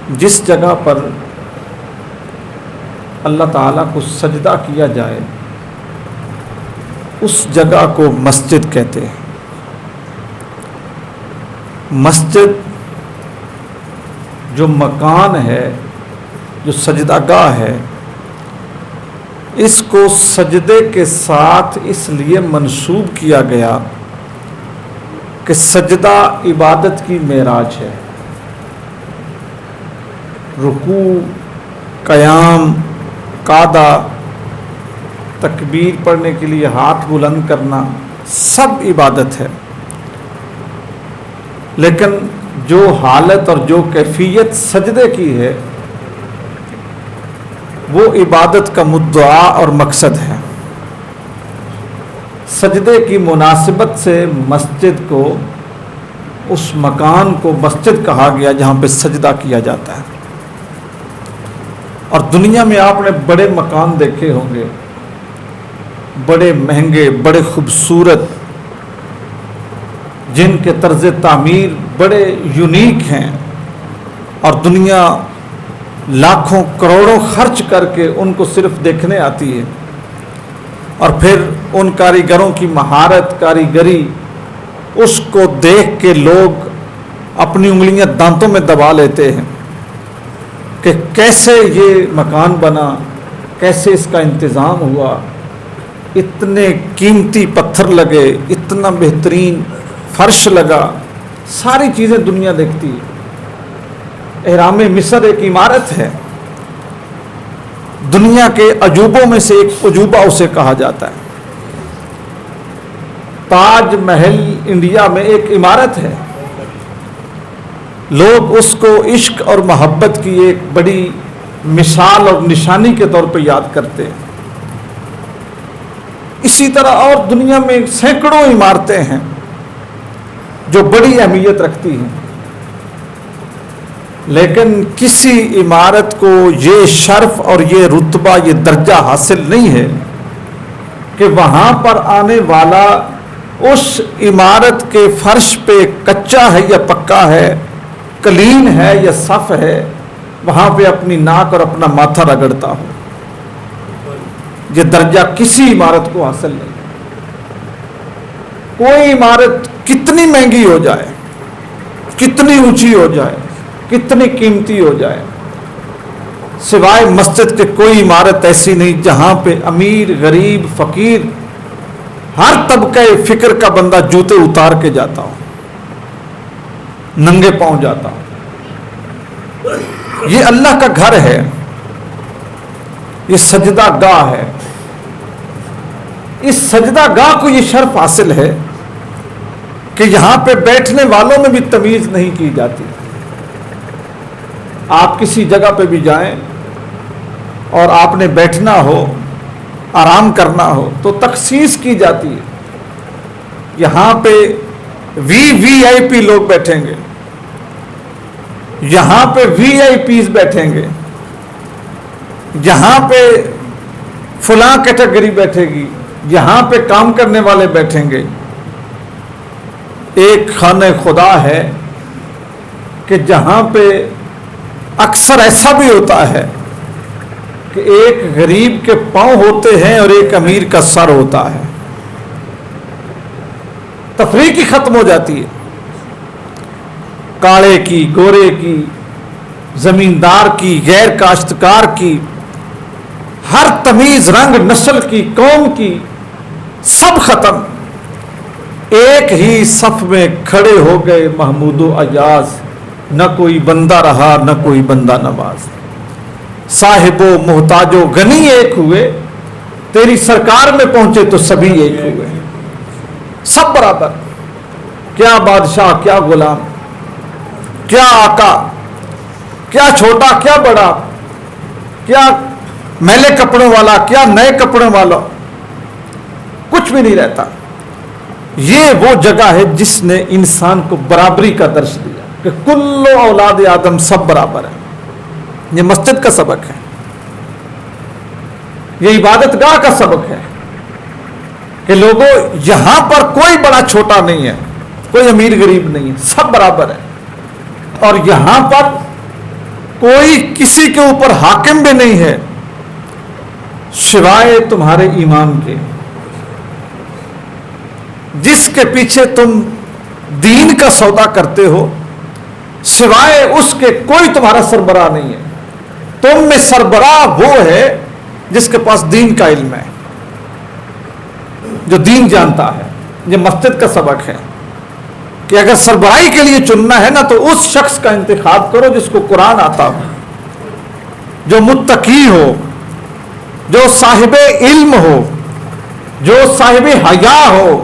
جس جگہ پر اللہ تعالیٰ کو سجدہ کیا جائے اس جگہ کو مسجد کہتے ہیں۔ مسجد جو مکان ہے، جو سجدہ گاہ ہے، اس کو سجدے کے ساتھ اس لیے منسوب کیا گیا کہ سجدہ عبادت کی معراج ہے۔ رکوع، قیام، قعدہ، تکبیر پڑھنے کے لیے ہاتھ بلند کرنا سب عبادت ہے، لیکن جو حالت اور جو کیفیت سجدے کی ہے وہ عبادت کا مدعا اور مقصد ہے۔ سجدے کی مناسبت سے مسجد کو، اس مکان کو مسجد کہا گیا جہاں پہ سجدہ کیا جاتا ہے۔ اور دنیا میں آپ نے بڑے مکان دیکھے ہوں گے، بڑے مہنگے، بڑے خوبصورت، جن کے طرز تعمیر بڑے یونیک ہیں، اور دنیا لاکھوں کروڑوں خرچ کر کے ان کو صرف دیکھنے آتی ہے، اور پھر ان کاریگروں کی مہارت، کاریگری، اس کو دیکھ کے لوگ اپنی انگلیاں دانتوں میں دبا لیتے ہیں کہ کیسے یہ مکان بنا، کیسے اس کا انتظام ہوا، اتنے قیمتی پتھر لگے، اتنا بہترین فرش لگا، ساری چیزیں دنیا دیکھتی ہے۔ اہرام مصر ایک عمارت ہے، دنیا کے عجوبوں میں سے ایک عجوبہ اسے کہا جاتا ہے۔ تاج محل انڈیا میں ایک عمارت ہے، لوگ اس کو عشق اور محبت کی ایک بڑی مثال اور نشانی کے طور پہ یاد کرتے ہیں۔ اسی طرح اور دنیا میں سینکڑوں عمارتیں ہیں جو بڑی اہمیت رکھتی ہیں، لیکن کسی عمارت کو یہ شرف اور یہ رتبہ، یہ درجہ حاصل نہیں ہے کہ وہاں پر آنے والا اس عمارت کے فرش پہ کچا ہے یا پکا ہے، کلین ہے یا صف ہے، وہاں پہ اپنی ناک اور اپنا ماتھا رگڑتا ہو۔ یہ درجہ کسی عمارت کو حاصل نہیں۔ کوئی عمارت کتنی مہنگی ہو جائے، کتنی اونچی ہو جائے، کتنی قیمتی ہو جائے، سوائے مسجد کے کوئی عمارت ایسی نہیں جہاں پہ امیر، غریب، فقیر، ہر طبقہ فکر کا بندہ جوتے اتار کے جاتا ہو، ننگے پاؤں جاتا ہو۔ یہ اللہ کا گھر ہے، یہ سجدہ گاہ ہے۔ اس سجدہ گاہ کو یہ شرف حاصل ہے کہ یہاں پہ بیٹھنے والوں میں بھی تمیز نہیں کی جاتی۔ آپ کسی جگہ پہ بھی جائیں اور آپ نے بیٹھنا ہو، آرام کرنا ہو تو تخصیص کی جاتی ہے۔ یہاں پہ وی آئی پی لوگ بیٹھیں گے، یہاں پہ وی آئی پیز بیٹھیں گے، یہاں پہ فلاں کیٹیگری بیٹھے گی، یہاں پہ کام کرنے والے بیٹھیں گے۔ ایک خانہ خدا ہے کہ جہاں پہ اکثر ایسا بھی ہوتا ہے کہ ایک غریب کے پاؤں ہوتے ہیں اور ایک امیر کا سر ہوتا ہے۔ تفریق ہی ختم ہو جاتی ہے۔ کاڑے کی، گورے کی، زمیندار کی، غیر کاشتکار کی، ہر تمیز، رنگ، نسل کی، قوم کی، سب ختم۔ ایک ہی صف میں کھڑے ہو گئے محمود و ایاز، نہ کوئی بندہ رہا نہ کوئی بندہ نواز۔ صاحب و محتاج و غنی ایک ہوئے، تیری سرکار میں پہنچے تو سبھی ایک ہوئے، سب برابر۔ کیا بادشاہ، کیا غلام، کیا آقا، کیا چھوٹا، کیا بڑا، کیا میلے کپڑوں والا، کیا نئے کپڑوں والا، کچھ بھی نہیں رہتا۔ یہ وہ جگہ ہے جس نے انسان کو برابری کا درس دیا کہ کل اولاد آدم سب برابر ہیں۔ یہ مسجد کا سبق ہے، یہ عبادت گاہ کا سبق ہے کہ لوگوں یہاں پر کوئی بڑا چھوٹا نہیں ہے، کوئی امیر غریب نہیں ہے، سب برابر ہے۔ اور یہاں پر کوئی کسی کے اوپر حاکم بھی نہیں ہے سوائے تمہارے امام کے، جس کے پیچھے تم دین کا سودا کرتے ہو، سوائے اس کے کوئی تمہارا سربراہ نہیں ہے۔ تم میں سربراہ وہ ہے جس کے پاس دین کا علم ہے، جو دین جانتا ہے۔ یہ مسجد کا سبق ہے کہ اگر سربراہی کے لیے چننا ہے نا تو اس شخص کا انتخاب کرو جس کو قرآن آتا ہو، جو متقی ہو، جو صاحب علم ہو، جو صاحب حیا ہو،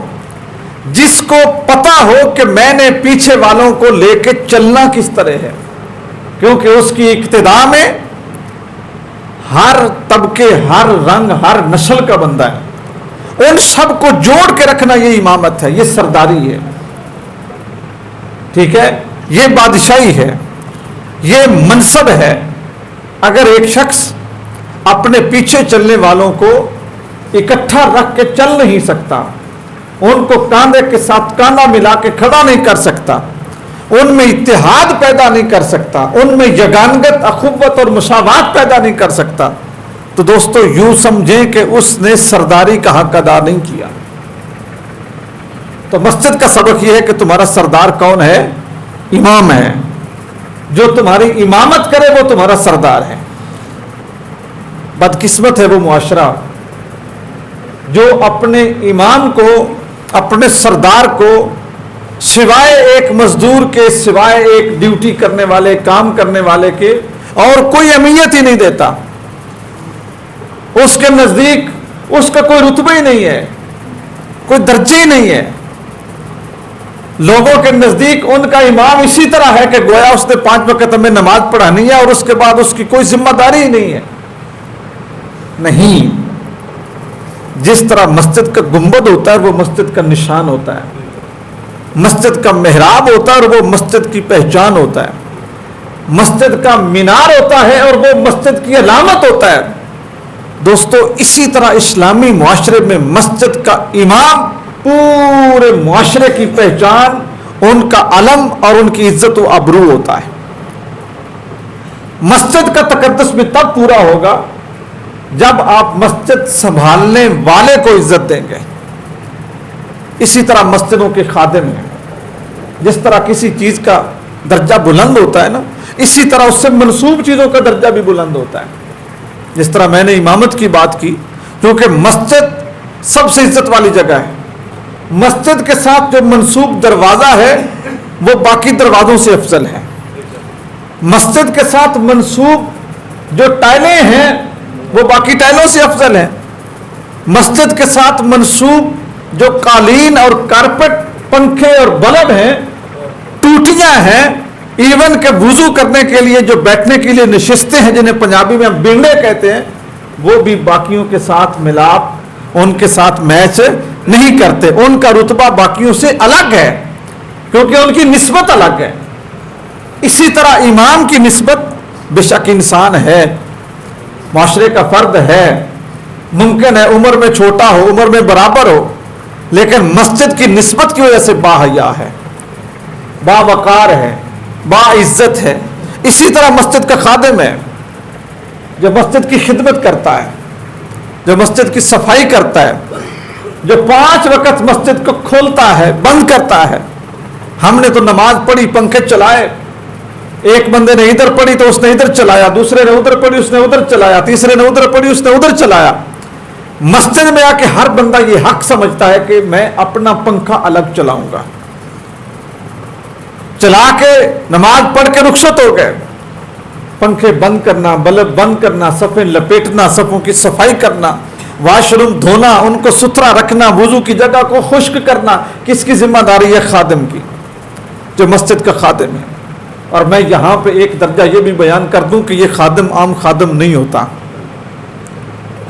جس کو پتا ہو کہ میں نے پیچھے والوں کو لے کے چلنا کس طرح ہے، کیونکہ اس کی اقتداء میں ہر طبقے، ہر رنگ، ہر نسل کا بندہ ہے۔ ان سب کو جوڑ کے رکھنا یہ امامت ہے، یہ سرداری ہے، ٹھیک ہے، یہ بادشاہی ہے، یہ منصب ہے۔ اگر ایک شخص اپنے پیچھے چلنے والوں کو اکٹھا رکھ کے چل نہیں سکتا، ان کو کاندھے کے ساتھ کاندھا ملا کے کھڑا نہیں کر سکتا، ان میں اتحاد پیدا نہیں کر سکتا، ان میں یگانگت، اخوت اور مساوات پیدا نہیں کر سکتا، تو دوستو یوں سمجھیں کہ اس نے سرداری کا حق ادا نہیں کیا۔ تو مسجد کا سبق یہ ہے کہ تمہارا سردار کون ہے؟ امام ہے۔ جو تمہاری امامت کرے وہ تمہارا سردار ہے۔ بدقسمت ہے وہ معاشرہ جو اپنے امام کو، اپنے سردار کو سوائے ایک مزدور کے، سوائے ایک ڈیوٹی کرنے والے، کام کرنے والے کے اور کوئی اہمیت ہی نہیں دیتا۔ اس کے نزدیک اس کا کوئی رتبہ ہی نہیں ہے، کوئی درجہ ہی نہیں ہے۔ لوگوں کے نزدیک ان کا امام اسی طرح ہے کہ گویا اس نے 5 وقت ہمیں نماز پڑھانی ہے اور اس کے بعد اس کی کوئی ذمہ داری ہی نہیں ہے۔ نہیں، جس طرح مسجد کا گنبد ہوتا ہے وہ مسجد کا نشان ہوتا ہے، مسجد کا محراب ہوتا ہے اور وہ مسجد کی پہچان ہوتا ہے، مسجد کا مینار ہوتا ہے اور وہ مسجد کی علامت ہوتا ہے۔ دوستو اسی طرح اسلامی معاشرے میں مسجد کا امام پورے معاشرے کی پہچان، ان کا علم اور ان کی عزت و ابرو ہوتا ہے۔ مسجد کا تقدس بھی تب پورا ہوگا جب آپ مسجد سنبھالنے والے کو عزت دیں گے۔ اسی طرح مسجدوں کے خادم ہیں، جس طرح کسی چیز کا درجہ بلند ہوتا ہے نا، اسی طرح اس سے منسوب چیزوں کا درجہ بھی بلند ہوتا ہے۔ جس طرح میں نے امامت کی بات کی، کیونکہ مسجد سب سے عزت والی جگہ ہے، مسجد کے ساتھ جو منسوب دروازہ ہے وہ باقی دروازوں سے افضل ہے، مسجد کے ساتھ منسوب جو ٹائلیں ہیں وہ باقی ٹائلوں سے افضل ہیں، مسجد کے ساتھ منسوب جو قالین اور کارپٹ، پنکھے اور بلب ہیں، ٹوٹیاں ہیں، ایون کہ وضو کرنے کے لیے جو بیٹھنے کے لیے نشستیں ہیں جنہیں پنجابی میں ہم بنڈے کہتے ہیں، وہ بھی باقیوں کے ساتھ ملاپ، ان کے ساتھ میچ نہیں کرتے، ان کا رتبہ باقیوں سے الگ ہے کیونکہ ان کی نسبت الگ ہے۔ اسی طرح امام کی نسبت، بے شک انسان ہے، معاشرے کا فرد ہے، ممکن ہے عمر میں چھوٹا ہو، عمر میں برابر ہو، لیکن مسجد کی نسبت کی وجہ سے باحیا ہے، باوقار ہے، باعزت ہے۔ اسی طرح مسجد کا خادم ہے، جو مسجد کی خدمت کرتا ہے، جو مسجد کی صفائی کرتا ہے، جو 5 وقت مسجد کو کھولتا ہے، بند کرتا ہے۔ ہم نے تو نماز پڑھی، پنکھے چلائے، ایک بندے نے ادھر پڑھی تو اس نے ادھر چلایا، دوسرے نے ادھر پڑھی اس نے ادھر چلایا، تیسرے نے ادھر پڑھی اس نے ادھر چلایا۔ مسجد میں آ کے ہر بندہ یہ حق سمجھتا ہے کہ میں اپنا پنکھا الگ چلاؤں گا، چلا کے نماز پڑھ کے رخصت ہو گئے۔ پنکھے بند کرنا، بلب بند کرنا، صفیں لپیٹنا، صفوں کی صفائی کرنا، واش روم دھونا، ان کو ستھرا رکھنا، وضو کی جگہ کو خشک کرنا، کس کی ذمہ داری ہے؟ خادم کی، جو مسجد کا خادم ہے۔ اور میں یہاں پہ ایک درجہ یہ بھی بیان کر دوں کہ یہ خادم عام خادم نہیں ہوتا۔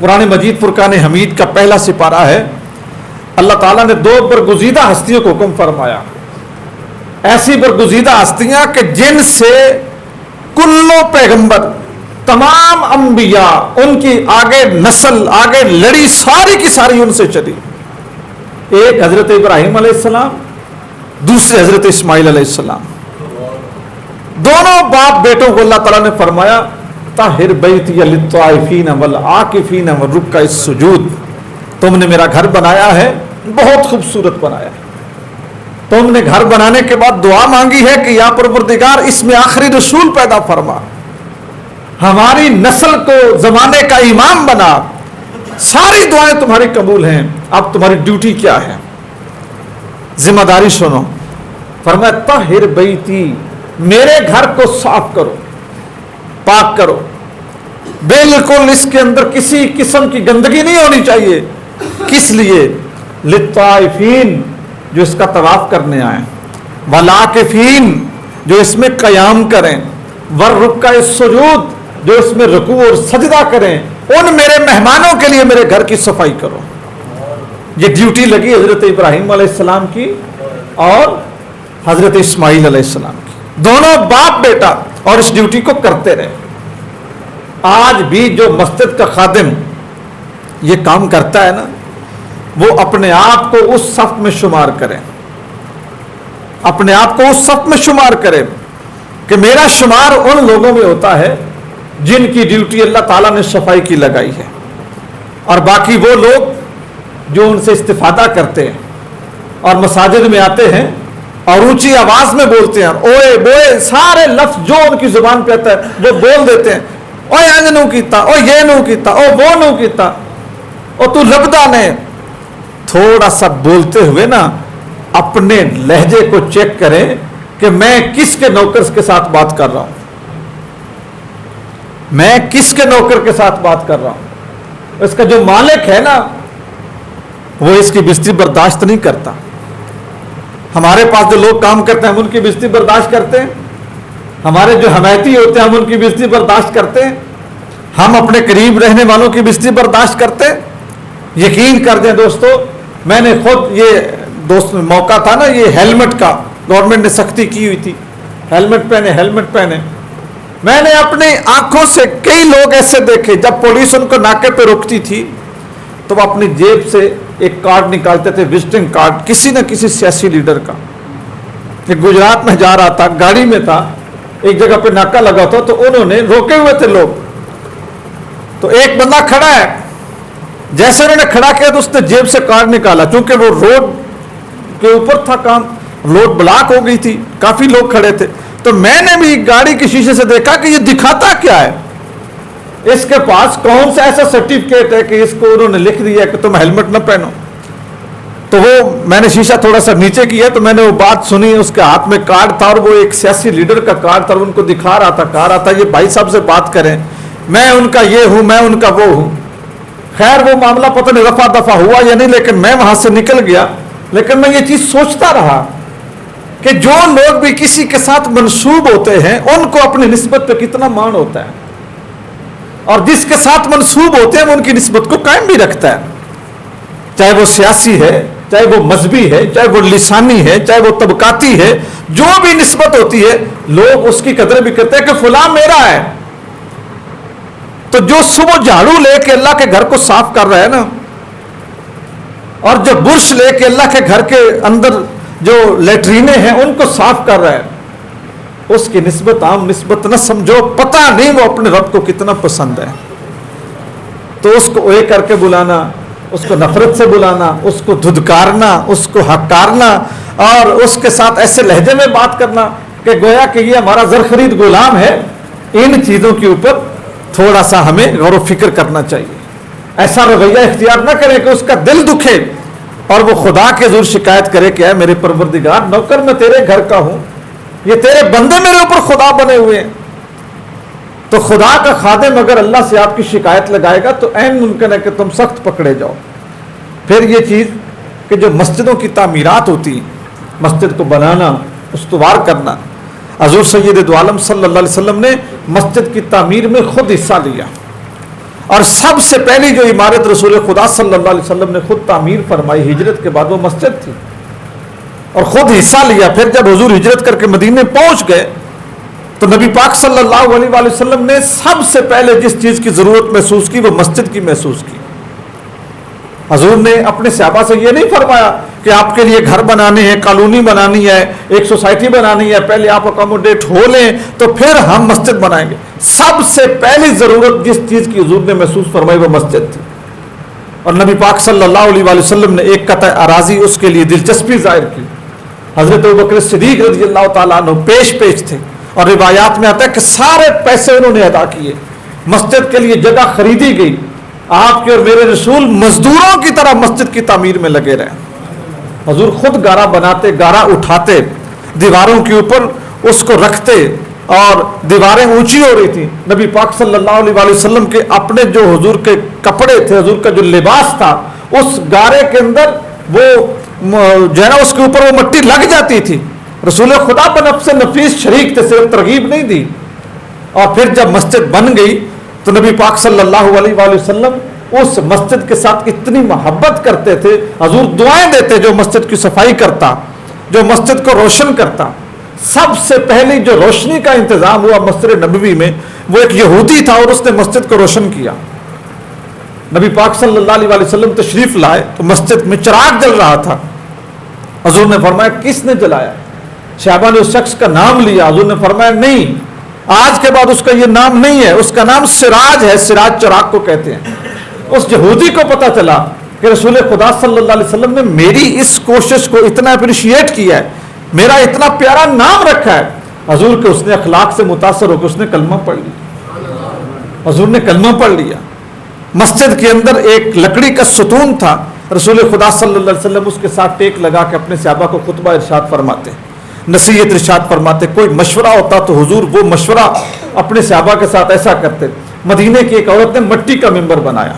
قرآن مجید فرقان حمید کا پہلا سپارہ ہے، اللہ تعالیٰ نے 2 برگزیدہ ہستیوں کو حکم فرمایا، ایسی برگزیدہ ہستیاں کہ جن سے کلو پیغمبر، تمام انبیاء، ان کی آگے نسل، آگے لڑی ساری کی ساری ان سے چلی۔ ایک حضرت ابراہیم علیہ السلام، دوسرے حضرت اسماعیل علیہ السلام۔ دونوں باپ بیٹوں کو اللہ تعالیٰ نے فرمایا طاہر بیتی للطائفین والعاکفین والرکع السجود، تم نے میرا گھر بنایا ہے، بہت خوبصورت بنایا ہے، تم نے گھر بنانے کے بعد دعا مانگی ہے کہ یا پروردگار اس میں آخری رسول پیدا فرما، ہماری نسل کو زمانے کا امام بنا، ساری دعائیں تمہاری قبول ہیں، اب تمہاری ڈیوٹی کیا ہے، ذمہ داری سنو۔ فرمایا طاہر بیتی، میرے گھر کو صاف کرو، پاک کرو، بالکل اس کے اندر کسی قسم کی گندگی نہیں ہونی چاہیے۔ کس لیے؟ للطائفین، جو اس کا طواف کرنے آئیں، والعاکفین، جو اس میں قیام کریں، والرکع السجود، جو اس میں رکوع اور سجدہ کریں، ان میرے مہمانوں کے لیے میرے گھر کی صفائی کرو۔ یہ ڈیوٹی لگی حضرت ابراہیم علیہ السلام کی اور حضرت اسماعیل علیہ السلام کی، دونوں باپ بیٹا، اور اس ڈیوٹی کو کرتے رہے۔ آج بھی جو مسجد کا خادم یہ کام کرتا ہے نا، وہ اپنے آپ کو اس صف میں شمار کرے، اپنے آپ کو اس صف میں شمار کرے کہ میرا شمار ان لوگوں میں ہوتا ہے جن کی ڈیوٹی اللہ تعالیٰ نے صفائی کی لگائی ہے، اور باقی وہ لوگ جو ان سے استفادہ کرتے ہیں اور مساجد میں آتے ہیں اور اونچی آواز میں بولتے ہیں، اوئے بوئے سارے لفظ جو ان کی زبان پہ آتا ہے وہ بول دیتے ہیں، اوئے انج نو کیتا، او یہ نو کیتا، او وہ نو کیتا، او تو لبدا نے۔ تھوڑا سا بولتے ہوئے نا اپنے لہجے کو چیک کریں کہ میں کس کے نوکر کے ساتھ بات کر رہا ہوں، میں کس کے نوکر کے ساتھ بات کر رہا ہوں۔ اس کا جو مالک ہے نا وہ اس کی بےزتی برداشت نہیں کرتا۔ ہمارے پاس جو لوگ کام کرتے ہیں ہم ان کی بےزتی برداشت کرتے ہیں، ہمارے جو حمایتی ہوتے ہیں ہم ان کی بےزتی برداشت کرتے ہیں، ہم اپنے قریب رہنے والوں کی بےزتی برداشت کرتے ہیں۔ یقین کر دیں دوستو، میں نے خود یہ موقع تھا نا، یہ ہیلمٹ کا گورنمنٹ نے سختی کی ہوئی تھی، ہیلمٹ پہنے ہیلمٹ پہنے، میں نے اپنی آنکھوں سے کئی لوگ ایسے دیکھے جب پولیس ان کو ناکے پہ روکتی تھی تو وہ اپنی جیب سے ایک کارڈ نکالتے تھے، وزٹنگ کارڈ کسی نہ کسی سیاسی لیڈر کا۔ ایک گجرات میں جا رہا تھا، گاڑی میں تھا، ایک جگہ پہ ناکا لگا تھا تو انہوں نے روکے ہوئے تھے لوگ، تو ایک بندہ کھڑا ہے، جیسے انہوں نے کھڑا کیا تو اس نے جیب سے کارڈ نکالا، چونکہ وہ روڈ کے اوپر تھا کام، روڈ بلاک ہو گئی تھی، کافی لوگ کھڑے تھے، تو میں نے بھی گاڑی کے شیشے سے دیکھا کہ یہ دکھاتا کیا ہے، اس کے پاس کون سا ایسا سرٹیفکیٹ ہے کہ اس کو انہوں نے لکھ دیا کہ تم ہیلمٹ نہ پہنو۔ تو وہ میں نے شیشہ تھوڑا سا نیچے کیا تو میں نے وہ بات سنی، اس کے ہاتھ میں کارڈ تھا اور وہ ایک سیاسی لیڈر کا کارڈ تھا، ان کو دکھا رہا تھا، کہا رہا تھا یہ بھائی صاحب سے بات کریں، میں ان کا یہ ہوں، میں ان کا وہ ہوں۔ خیر وہ معاملہ پتہ نہیں رفع دفع ہوا یا نہیں، لیکن میں وہاں سے نکل گیا۔ لیکن میں یہ چیز سوچتا رہا کہ جو لوگ بھی کسی کے ساتھ منسوب ہوتے ہیں ان کو اپنی نسبت پہ کتنا مان ہوتا ہے، اور جس کے ساتھ منسوب ہوتے ہیں وہ ان کی نسبت کو قائم بھی رکھتا ہے، چاہے وہ سیاسی ہے، چاہے وہ مذہبی ہے، چاہے وہ لسانی ہے، چاہے وہ طبقاتی ہے، جو بھی نسبت ہوتی ہے لوگ اس کی قدر بھی کرتے ہیں کہ فلاں میرا ہے۔ تو جو صبح جھاڑو لے کے اللہ کے گھر کو صاف کر رہا ہے نا، اور جو برش لے کے اللہ کے گھر کے اندر جو لیٹرینے ہیں ان کو صاف کر رہا ہے، اس کی نسبت عام نسبت نہ سمجھو، پتہ نہیں وہ اپنے رب کو کتنا پسند ہے۔ تو اس کو اوے کر کے بلانا، اس کو نفرت سے بلانا، اس کو دھدکارنا، اس کو حقارنا، اور اس کے ساتھ ایسے لہجے میں بات کرنا کہ گویا کہ یہ ہمارا زر خرید غلام ہے، ان چیزوں کے اوپر تھوڑا سا ہمیں غور و فکر کرنا چاہیے۔ ایسا رویہ اختیار نہ کرے کہ اس کا دل دکھے اور وہ خدا کے حضور شکایت کرے کہ اے میرے پروردگار، نوکر میں تیرے گھر کا ہوں، یہ تیرے بندے میرے اوپر خدا بنے ہوئے ہیں۔ تو خدا کا خادم اگر اللہ سے آپ کی شکایت لگائے گا تو عین ممکن ہے کہ تم سخت پکڑے جاؤ۔ پھر یہ چیز کہ جو مسجدوں کی تعمیرات ہوتی ہیں، مسجد کو بنانا، استوار کرنا، حضور سید دو عالم صلی اللہ علیہ وسلم نے مسجد کی تعمیر میں خود حصہ لیا، اور سب سے پہلی جو عمارت رسول خدا صلی اللہ علیہ وسلم نے خود تعمیر فرمائی ہجرت کے بعد وہ مسجد تھی، اور خود حصہ لیا۔ پھر جب حضور ہجرت کر کے مدینے پہنچ گئے تو نبی پاک صلی اللہ علیہ وآلہ وسلم نے سب سے پہلے جس چیز کی ضرورت محسوس کی وہ مسجد کی محسوس کی۔ حضور نے اپنے صحابہ سے یہ نہیں فرمایا کہ آپ کے لیے گھر بنانے ہیں، کالونی بنانی ہے، ایک سوسائٹی بنانی ہے، پہلے آپ اکاموڈیٹ ہو لیں تو پھر ہم مسجد بنائیں گے۔ سب سے پہلی ضرورت جس چیز کی حضور نے محسوس فرمائی وہ مسجد تھی، اور نبی پاک صلی اللہ علیہ وآلہ وسلم نے ایک قطع اراضی اس کے لیے دلچسپی ظاہر کی۔ حضرت ابوبکر صدیق رضی اللہ تعالیٰ عنہ پیش تھے، اور روایات میں آتا ہے کہ سارے پیسے انہوں نے ادا کیے، مسجد کے لیے جگہ خریدی گئی۔ آپ کے اور میرے رسول مزدوروں کی طرح مسجد کی تعمیر میں لگے رہے۔ حضور خود گارا بناتے، گارا اٹھاتے، دیواروں کے اوپر اس کو رکھتے، اور دیواریں اونچی ہو رہی تھیں۔ نبی پاک صلی اللہ علیہ وآلہ وسلم کے اپنے جو حضور کے کپڑے تھے، حضور کا جو لباس تھا، اس گارے کے اندر وہ جو ہے نا اس کے اوپر وہ مٹی لگ جاتی تھی۔ رسول خدا بنفس نفیس شریک تھے، صرف ترغیب نہیں دی۔ اور پھر جب مسجد بن گئی تو نبی پاک صلی اللہ علیہ وآلہ وسلم اس مسجد کے ساتھ اتنی محبت کرتے تھے، حضور دعائیں دیتے جو مسجد کی صفائی کرتا، جو مسجد کو روشن کرتا۔ سب سے پہلی جو روشنی کا انتظام ہوا مسجد نبوی میں، وہ ایک یہودی تھا اور اس نے مسجد کو روشن کیا۔ نبی پاک صلی اللہ علیہ وآلہ وسلم تشریف لائے تو مسجد میں چراغ جل رہا تھا۔ حضور نے فرمایا کس نے جلایا؟ صحابہ نے اس شخص کا نام لیا۔ حضور نے فرمایا نہیں، آج کے بعد اس کا یہ نام نہیں ہے، اس کا نام سراج ہے، سراج چراغ کو کہتے ہیں۔ اس یہودی کو پتا چلا کہ رسول خدا صلی اللہ علیہ وسلم نے میری اس کوشش کو اتنا اپریشیٹ کیا ہے، میرا اتنا پیارا نام رکھا ہے۔ حضور کے اس نے اخلاق سے متاثر ہو کے اس نے کلمہ پڑھ لیا۔ حضور نے کلمہ پڑھ لیا۔ مسجد کے اندر ایک لکڑی کا ستون تھا، رسول خدا صلی اللہ علیہ وسلم اس کے ساتھ ٹیک لگا کے اپنے صحابہ کو خطبہ ارشاد فرماتے، نصیحت ارشاد فرماتے۔ کوئی مشورہ ہوتا تو حضور وہ مشورہ اپنے صحابہ کے ساتھ ایسا کرتے۔ مدینے کی ایک عورت نے مٹی کا ممبر بنایا،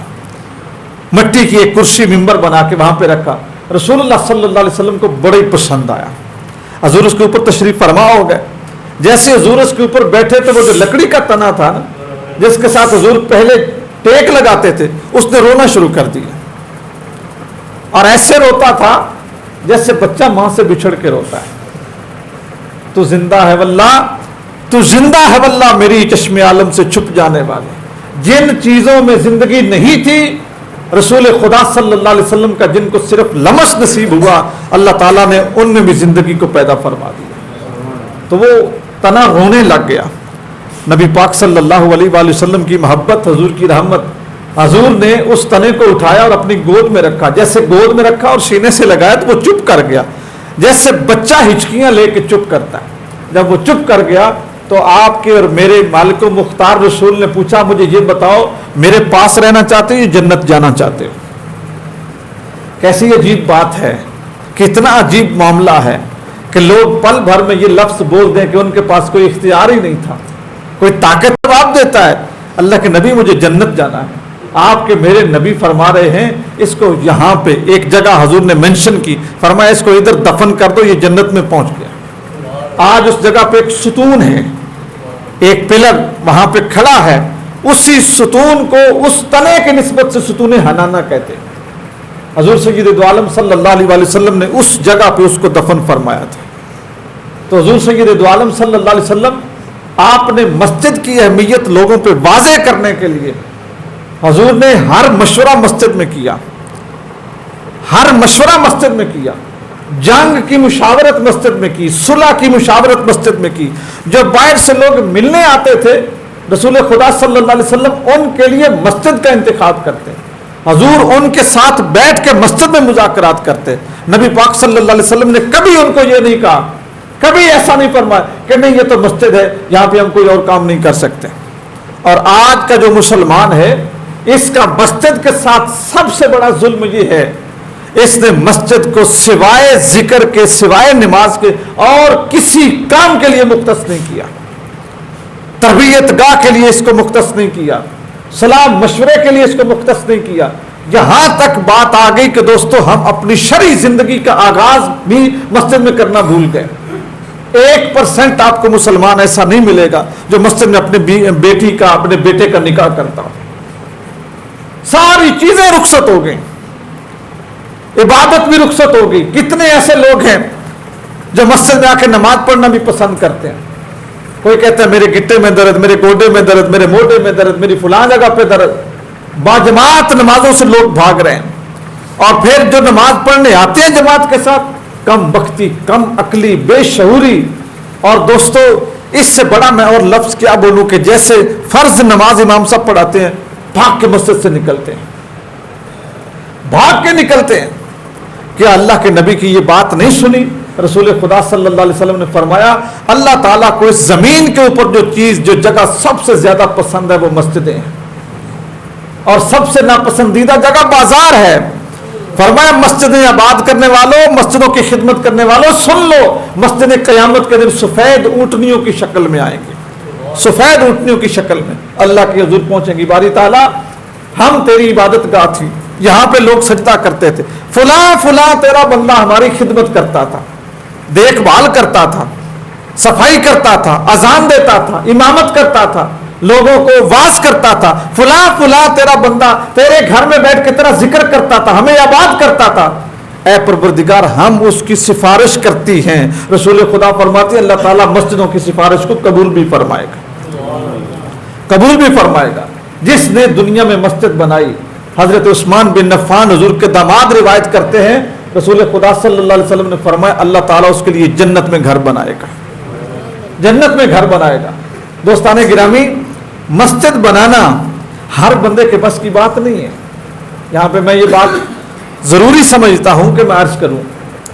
مٹی کی ایک کرسی ممبر بنا کے وہاں پہ رکھا۔ رسول اللہ صلی اللہ علیہ وسلم کو بڑے پسند آیا۔ حضور اس کے اوپر تشریف فرما ہو گئے۔ جیسے حضور اس کے اوپر بیٹھے تو وہ جو لکڑی کا تنا تھا نا، جس کے ساتھ حضور پہلے ٹیک لگاتے تھے، اس نے رونا شروع کر دیا، اور ایسے روتا تھا جیسے بچہ ماں سے بچھڑ کے روتا ہے۔ تو زندہ ہے واللہ، تو زندہ ہے واللہ میری چشم عالم سے چھپ جانے والے۔ جن چیزوں میں زندگی نہیں تھی، رسول خدا صلی اللہ علیہ وسلم کا جن کو صرف لمس نصیب ہوا، اللہ تعالیٰ نے ان میں بھی زندگی کو پیدا فرما دیا۔ تو وہ تنا رونے لگ گیا۔ نبی پاک صلی اللہ علیہ وآلہ وسلم کی محبت، حضور کی رحمت، حضور نے اس تنے کو اٹھایا اور اپنی گود میں رکھا۔ جیسے گود میں رکھا اور سینے سے لگایا تو وہ چپ کر گیا، جیسے بچہ ہچکیاں لے کے چپ کرتا ہے۔ جب وہ چپ کر گیا تو آپ کے اور میرے مالک و مختار رسول نے پوچھا مجھے یہ بتاؤ، میرے پاس رہنا چاہتے ہو یا جنت جانا چاہتے ہو؟ کیسی عجیب بات ہے، کتنا عجیب معاملہ ہے کہ لوگ پل بھر میں یہ لفظ بول دیں کہ ان کے پاس کوئی اختیار ہی نہیں تھا، کوئی طاقت جواب دیتا ہے اللہ کے نبی مجھے جنت جانا ہے۔ آپ کے میرے نبی فرما رہے ہیں اس کو یہاں پہ ایک جگہ حضور نے منشن کی، فرمایا اس کو ادھر دفن کر دو، یہ جنت میں پہنچ گیا۔ آج اس جگہ پہ ایک ستون ہے، ایک پلر وہاں پہ کھڑا ہے، اسی ستون کو اس تنے کے نسبت سے ستون حنانہ کہتے ہیں۔ حضور سید دو عالم صلی اللہ علیہ وآلہ وسلم نے اس جگہ پہ اس کو دفن فرمایا تھا۔ تو حضور سید دو عالم صلی اللہ علیہ وسلم آپ نے مسجد کی اہمیت لوگوں پہ واضح کرنے کے لیے حضور نے ہر مشورہ مسجد میں کیا، ہر مشورہ مسجد میں کیا، جنگ کی مشاورت مسجد میں کی، صلح کی مشاورت مسجد میں کی۔ جو باہر سے لوگ ملنے آتے تھے رسول خدا صلی اللہ علیہ وسلم ان کے لیے مسجد کا انتخاب کرتے، حضور ان کے ساتھ بیٹھ کے مسجد میں مذاکرات کرتے۔ نبی پاک صلی اللہ علیہ وسلم نے کبھی ان کو یہ نہیں کہا، کبھی ایسا نہیں فرمایا کہ نہیں یہ تو مسجد ہے، یہاں پہ ہم کوئی اور کام نہیں کر سکتے۔ اور آج کا جو مسلمان ہے اس کا مسجد کے ساتھ سب سے بڑا ظلم یہ ہے، اس نے مسجد کو سوائے ذکر کے، سوائے نماز کے اور کسی کام کے لیے مختص نہیں کیا، تربیت گاہ کے لیے اس کو مختص نہیں کیا، صلاح مشورے کے لیے اس کو مختص نہیں کیا۔ یہاں تک بات آ گئی کہ دوستو ہم اپنی شرعی زندگی کا آغاز بھی مسجد میں کرنا بھول گئے۔ 1% آپ کو مسلمان ایسا نہیں ملے گا جو مسجد میں اپنے بیٹی کا، اپنے بیٹے کا نکاح کرتا ہو۔ ساری چیزیں رخصت ہو گئیں، عبادت بھی رخصت ہو گئی۔ کتنے ایسے لوگ ہیں جو مسجد میں آ کے نماز پڑھنا بھی پسند کرتے ہیں۔ کوئی کہتا ہے میرے گٹے میں درد، میرے گوڈے میں درد، میرے موڈے میں درد، میری فلاں جگہ پہ درد۔ باجماعت نمازوں سے لوگ بھاگ رہے ہیں، اور پھر جو نماز پڑھنے آتے ہیں جماعت کے ساتھ کم بختی، کم عقلی، بے شعوری. اور دوستو اس سے بڑا میں اور لفظ کیا بولوں کہ جیسے فرض نماز امام صاحب پڑھاتے ہیں بھاگ کے مسجد سے نکلتے ہیں، بھاگ کے نکلتے ہیں. کیا اللہ کے نبی کی یہ بات نہیں سنی؟ رسول خدا صلی اللہ علیہ وسلم نے فرمایا اللہ تعالیٰ کو اس زمین کے اوپر جو چیز، جو جگہ سب سے زیادہ پسند ہے وہ مسجدیں ہیں، اور سب سے ناپسندیدہ جگہ بازار ہے. فرمایا مسجدیں آباد کرنے والوں، مسجدوں کی خدمت کرنے والوں سن لو، مسجدیں قیامت کے دن سفید اونٹنیوں کی شکل میں آئیں گی، سفید اونٹنیوں کی شکل میں اللہ کے حضور پہنچیں گی. باری تعالیٰ ہم تیری عبادت گاہ تھی، یہاں پہ لوگ سجدہ کرتے تھے، فلاں فلاں تیرا بندہ ہماری خدمت کرتا تھا، دیکھ بھال کرتا تھا، صفائی کرتا تھا، اذان دیتا تھا، امامت کرتا تھا، لوگوں کو واز کرتا تھا، فلاں فلاں تیرا بندہ تیرے گھر میں بیٹھ کے تیرا ذکر کرتا تھا، ہمیں آباد کرتا تھا. اے پروردگار ہم اس کی سفارش کرتی ہیں. رسول خدا فرماتے ہیں اللہ تعالیٰ مسجدوں کی سفارش کو قبول بھی فرمائے گا، قبول بھی فرمائے گا. جس نے دنیا میں مسجد بنائی، حضرت عثمان بن عفان حضور کے داماد روایت کرتے ہیں رسول خدا صلی اللہ علیہ وسلم نے فرمایا اللہ تعالیٰ اس کے لیے جنت میں گھر بنائے گا، جنت میں گھر بنائے گا. دوستان گرامی مسجد بنانا ہر بندے کے بس کی بات نہیں ہے. یہاں پہ میں یہ بات ضروری سمجھتا ہوں کہ میں عرض کروں،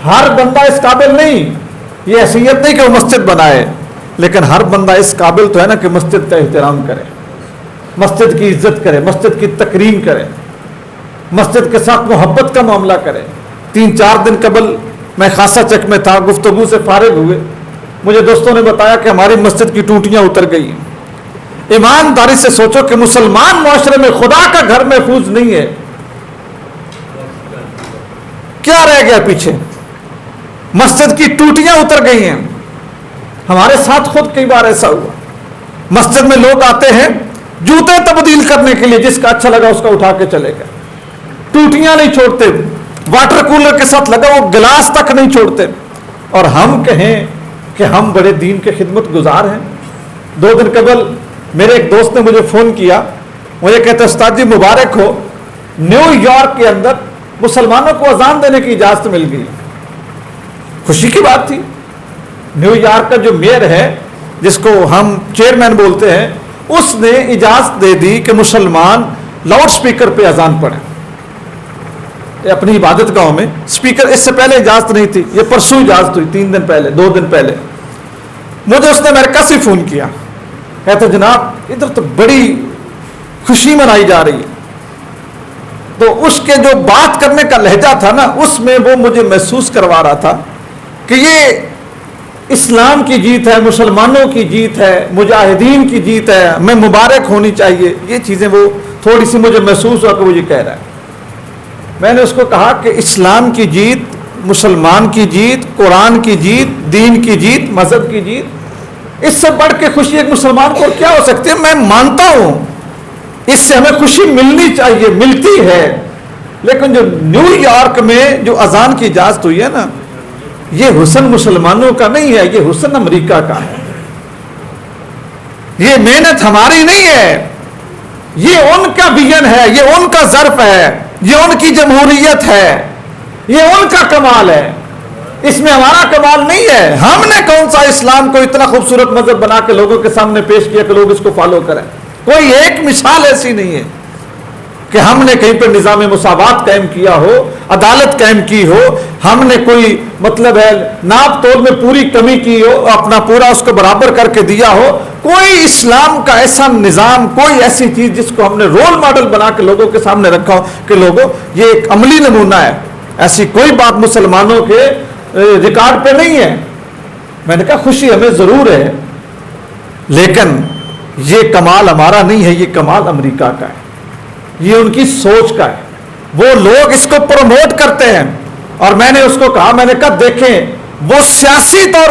ہر بندہ اس قابل نہیں، یہ حیثیت نہیں کہ وہ مسجد بنائے، لیکن ہر بندہ اس قابل تو ہے نا کہ مسجد کا احترام کرے، مسجد کی عزت کرے، مسجد کی تکریم کرے، مسجد کے ساتھ محبت کا معاملہ کرے. 3-4 دن قبل میں خاصہ چک میں تھا، گفتگو سے فارغ ہوئے، مجھے دوستوں نے بتایا کہ ہماری مسجد کی ٹوٹیاں اتر گئی ہیں. ایمانداری سے سوچو کہ مسلمان معاشرے میں خدا کا گھر محفوظ نہیں ہے، کیا رہ گیا پیچھے؟ مسجد کی ٹوٹیاں اتر گئی ہیں. ہمارے ساتھ خود کئی بار ایسا ہوا، مسجد میں لوگ آتے ہیں جوتے تبدیل کرنے کے لیے، جس کا اچھا لگا اس کا اٹھا کے چلے گئے، ٹوٹیاں نہیں چھوڑتے، واٹر کولر کے ساتھ لگا وہ گلاس تک نہیں چھوڑتے. اور ہم کہیں کہ ہم بڑے دین کے خدمت گزار ہیں. 2 دن قبل میرے ایک دوست نے مجھے فون کیا، مجھے کہتے استاد جی مبارک ہو، نیو یارک کے اندر مسلمانوں کو اذان دینے کی اجازت مل گئی. خوشی کی بات تھی. نیو یارک کا جو میئر ہے جس کو ہم چیئرمین بولتے ہیں، اس نے اجازت دے دی کہ مسلمان لاؤڈ سپیکر پہ اذان پڑھیں اپنی عبادت گاہوں میں. سپیکر اس سے پہلے اجازت نہیں تھی، یہ پرسوں اجازت ہوئی، 3 دن پہلے، 2 دن پہلے. مجھے اس نے امریکہ سے فون کیا، کہتے جناب ادھر تو بڑی خوشی منائی جا رہی ہے. تو اس کے جو بات کرنے کا لہجہ تھا نا، اس میں وہ مجھے محسوس کروا رہا تھا کہ یہ اسلام کی جیت ہے، مسلمانوں کی جیت ہے، مجاہدین کی جیت ہے، ہمیں مبارک ہونی چاہیے. یہ چیزیں وہ تھوڑی سی مجھے محسوس ہوا کہ وہ یہ کہہ رہا ہے. میں نے اس کو کہا کہ اسلام کی جیت، مسلمان کی جیت، قرآن کی جیت، دین کی جیت، مذہب کی جیت، اس سے بڑھ کے خوشی ایک مسلمان کو کیا ہو سکتی ہے؟ میں مانتا ہوں اس سے ہمیں خوشی ملنی چاہیے، ملتی ہے. لیکن جو نیو یارک میں جو اذان کی اجازت ہوئی ہے نا، یہ حسن مسلمانوں کا نہیں ہے، یہ حسن امریکہ کا ہے. یہ محنت ہماری نہیں ہے، یہ ان کا ویژن ہے، یہ ان کا ظرف ہے، یہ ان کی جمہوریت ہے، یہ ان کا کمال ہے. اس میں ہمارا کمال نہیں ہے. ہم نے کون سا اسلام کو اتنا خوبصورت مذہب بنا کے لوگوں کے سامنے پیش کیا کہ لوگ اس کو فالو کریں؟ کوئی ایک مثال ایسی نہیں ہے کہ ہم نے کہیں پر نظام مساوات قائم کیا ہو، عدالت قائم کی ہو، ہم نے کوئی مطلب ہے ناپ تول میں پوری کمی کی ہو، اپنا پورا اس کو برابر کر کے دیا ہو. کوئی اسلام کا ایسا نظام، کوئی ایسی چیز جس کو ہم نے رول ماڈل بنا کے لوگوں کے سامنے رکھا ہو کہ لوگوں یہ ایک عملی نمونہ ہے، ایسی کوئی بات مسلمانوں کے ریکارڈ پہ نہیں ہے. میں نے کہا خوشی ہمیں ضرور ہے، لیکن یہ کمال ہمارا نہیں ہے، یہ کمال امریکہ کا ہے، یہ ان کی سوچ کا ہے. وہ لوگ اس کو پروموٹ کرتے ہیں. اور میں نے اس کو کہا، میں نے کہا دیکھیں وہ سیاسی طور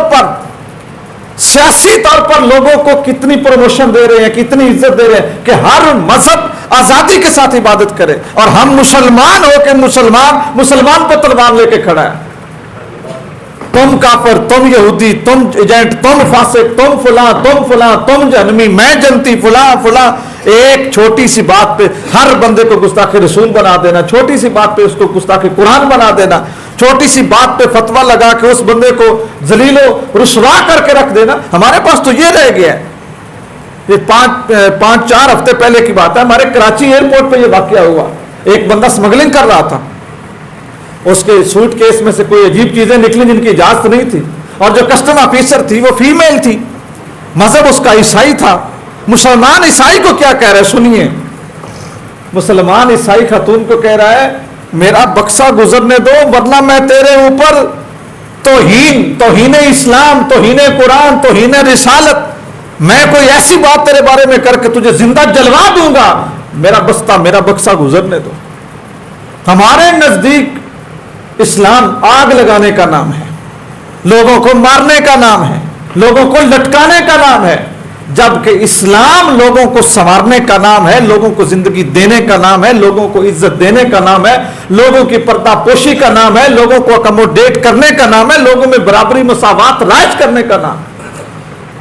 پر لوگوں کو کتنی پروموشن دے رہے ہیں، کتنی عزت دے رہے ہیں کہ ہر مذہب آزادی کے ساتھ عبادت کرے، اور ہم مسلمان ہو کے مسلمان پہ تلوار لے کے کھڑا ہے. تم کافر، تم یہودی، تم ایجنٹ، تم فاسق، تم فلاں، تم جہنمی، میں جنتی، فلاں. ایک چھوٹی سی بات پہ ہر بندے کو گستاخ رسول بنا دینا، چھوٹی سی بات پہ اس کو گستاخ قرآن بنا دینا، چھوٹی سی بات پہ فتویٰ لگا کے اس بندے کو ذلیل و رسوا کر کے رکھ دینا. ہمارے پاس تو یہ رہ گیا ہے. یہ پانچ چار ہفتے پہلے کی بات ہے، ہمارے کراچی ایئرپورٹ پہ یہ واقعہ ہوا. ایک بندہ اسمگلنگ کر رہا تھا، اس کے سوٹ کیس میں سے کوئی عجیب چیزیں نکلی جن کی اجازت نہیں تھی، اور جو کسٹم آفیسر تھی وہ فیمیل تھی، مذہب اس کا عیسائی تھا. مسلمان عیسائی کو کیا کہہ رہا ہے سنیے. مسلمان عیسائی خاتون کو کہہ رہا ہے میرا بکسا گزرنے دو ورنہ میں تیرے اوپر توہین اسلام، توہین قرآن، توہین رسالت، میں کوئی ایسی بات تیرے بارے میں کر کے تجھے زندہ جلوا دوں گا، میرا بکسا گزرنے دو. ہمارے نزدیک اسلام آگ لگانے کا نام ہے، لوگوں کو مارنے کا نام ہے، لوگوں کو لٹکانے کا نام ہے، جبکہ اسلام لوگوں کو سنوارنے کا نام ہے، لوگوں کو زندگی دینے کا نام ہے، لوگوں کو عزت دینے کا نام ہے، لوگوں کی پردہ پوشی کا نام ہے، لوگوں کو اکموڈیٹ کرنے کا نام ہے، لوگوں میں برابری مساوات رائج کرنے کا نام ہے.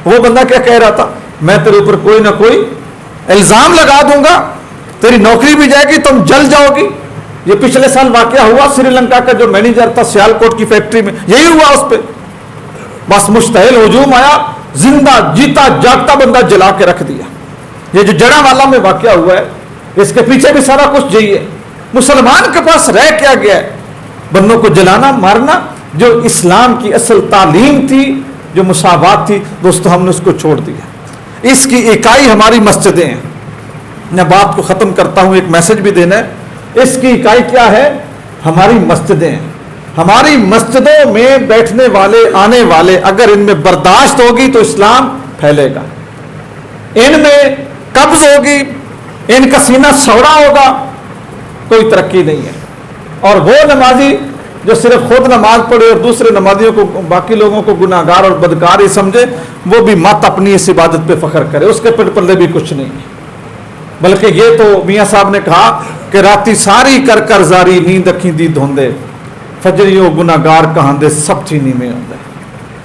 وہ بندہ کیا کہہ رہا تھا، میں تیرے اوپر کوئی نہ کوئی الزام لگا دوں گا، تیری نوکری بھی جائے گی، تم جل جاؤ گی. یہ پچھلے سال واقعہ ہوا سری لنکا کا جو مینیجر تھا سیالکوٹ کی فیکٹری میں، یہی ہوا اس پہ. بس مشتعل ہجوم آیا، زندہ جیتا جاگتا بندہ جلا کے رکھ دیا. یہ جو جڑا والا میں واقعہ ہوا ہے اس کے پیچھے بھی سارا کچھ یہی ہے. مسلمان کے پاس رہ کیا گیا ہے؟ بندوں کو جلانا مارنا. جو اسلام کی اصل تعلیم تھی، جو مساوات تھی، دوستو ہم نے اس کو چھوڑ دیا. اس کی اکائی ہماری مسجدیں ہیں. میں بات کو ختم کرتا ہوں، ایک میسج بھی دینا ہے. اس کی اکائی کیا ہے؟ ہماری مسجدیں ہیں. ہماری مسجدوں میں بیٹھنے والے آنے والے اگر ان میں برداشت ہوگی تو اسلام پھیلے گا. ان میں قبض ہوگی، ان کا سینہ سوڑا ہوگا، کوئی ترقی نہیں ہے. اور وہ نمازی جو صرف خود نماز پڑھے اور دوسرے نمازیوں کو، باقی لوگوں کو گناہگار اور بدکار ہی سمجھے، وہ بھی مت اپنی اس عبادت پہ فخر کرے، اس کے پیٹ پلے بھی کچھ نہیں ہے. بلکہ یہ تو میاں صاحب نے کہا کہ راتی ساری کر کر زاری نیند اکھیں دی دھوندے، فجریوں گناہگار کہاندے سب چینی میں ہوندے.